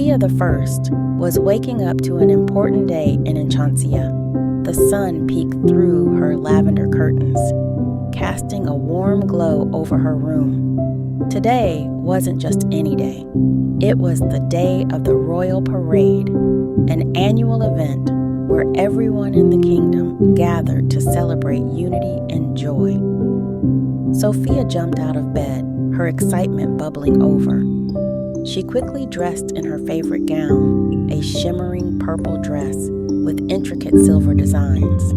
Sofia the First was waking up to an important day in Enchancia. The sun peeked through her lavender curtains, casting a warm glow over her room. Today wasn't just any day. It was the day of the Royal Parade, an annual event where everyone in the kingdom gathered to celebrate unity and joy. Sofia jumped out of bed, her excitement bubbling over. She quickly dressed in her favorite gown, a shimmering purple dress with intricate silver designs.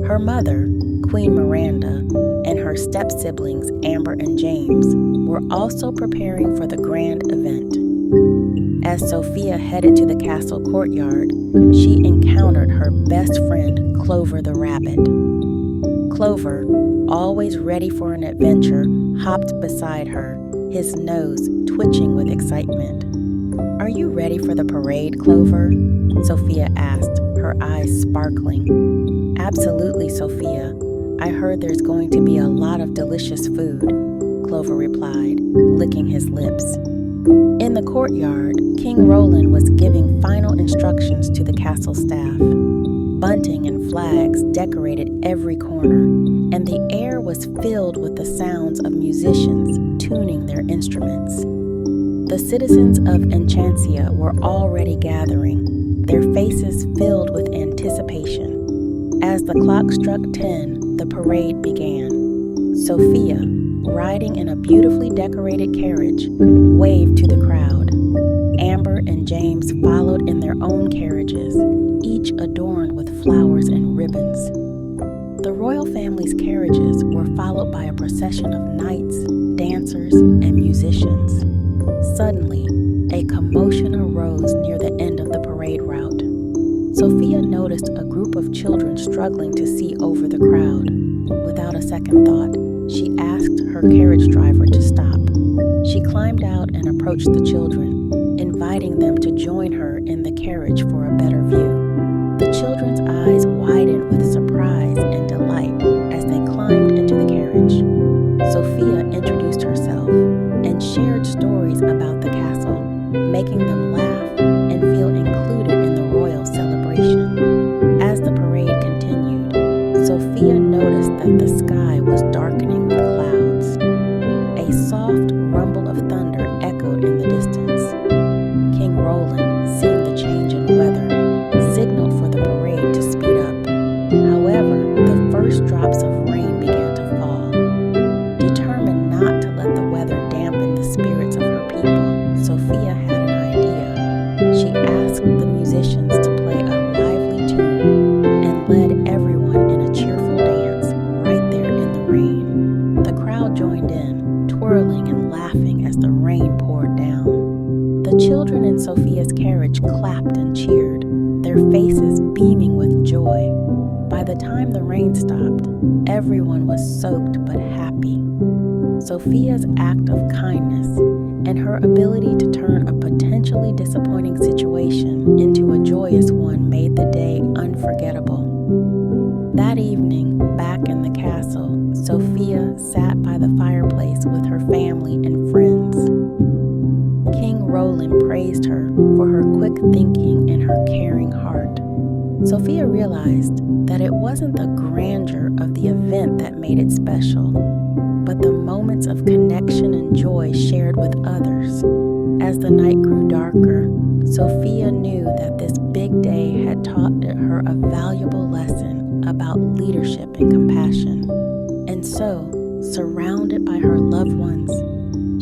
Her mother, Queen Miranda, and her step-siblings Amber and James were also preparing for the grand event. As Sofia headed to the castle courtyard, she encountered her best friend, Clover the rabbit. Clover, always ready for an adventure, hopped beside her, his nose twitching with excitement. "Are you ready for the parade, Clover?" Sofia asked, her eyes sparkling. "Absolutely, Sofia. I heard there's going to be a lot of delicious food," Clover replied, licking his lips. In the courtyard, King Roland was giving final instructions to the castle staff. Bunting and flags decorated every corner, and the air was filled with the sounds of musicians tuning their instruments. The citizens of Enchancia were already gathering, their faces filled with anticipation. As the clock struck 10, the parade began. Sofia, riding in a beautifully decorated carriage, waved to the crowd. Amber and James followed in their own carriages, each adorned with flowers and ribbons. The royal family's carriages were followed by a procession of knights, dancers, and musicians. Suddenly, a commotion arose near the end of the parade route. Sofia noticed a group of children struggling to see over the crowd. Without a second thought, she asked her carriage driver to stop. She climbed out and approached the children, inviting them to join her in the carriage for a better view. The children's eyes widened with surprise and delight as they climbed into the carriage. Sofia introduced herself and shared stories about the castle, making them laugh and feel included in the royal celebration. As the parade continued, Sofia noticed that the sky was darkening with clouds. A soft rumble of thunder echoed in the distance. King Roland, seeing the change in weather, signaled for the parade to speed up. However, the first drops of rain began to fall. Determined not to let the weather dampen the spirits of her people, Sofia had an idea. She asked the musicians to play a lively tune and led everyone in a cheerful dance right there in the rain. The crowd joined in, twirling and laughing as the rain poured down. The children in Sofia's carriage clapped and cheered, their faces beaming with joy. By the time the rain stopped, everyone was soaked but happy. Sofia's act of kindness and her ability to turn a potentially disappointing situation into a joyous one made the day unforgettable. That evening, back in the castle, Sofia sat by the fireplace with her family and friends. King Roland praised her for her quick thinking and her caring heart. Sofia realized that it wasn't the grandeur of the event that made it special, but the moments of connection and joy shared with others. As the night grew darker, Sofia knew that this big day had taught her a valuable lesson about leadership and compassion. And so, surrounded by her loved ones,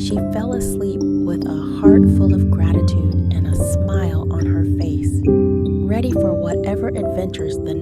she fell asleep with a heart full of gratitude and a smile on her face, ready for whatever adventures the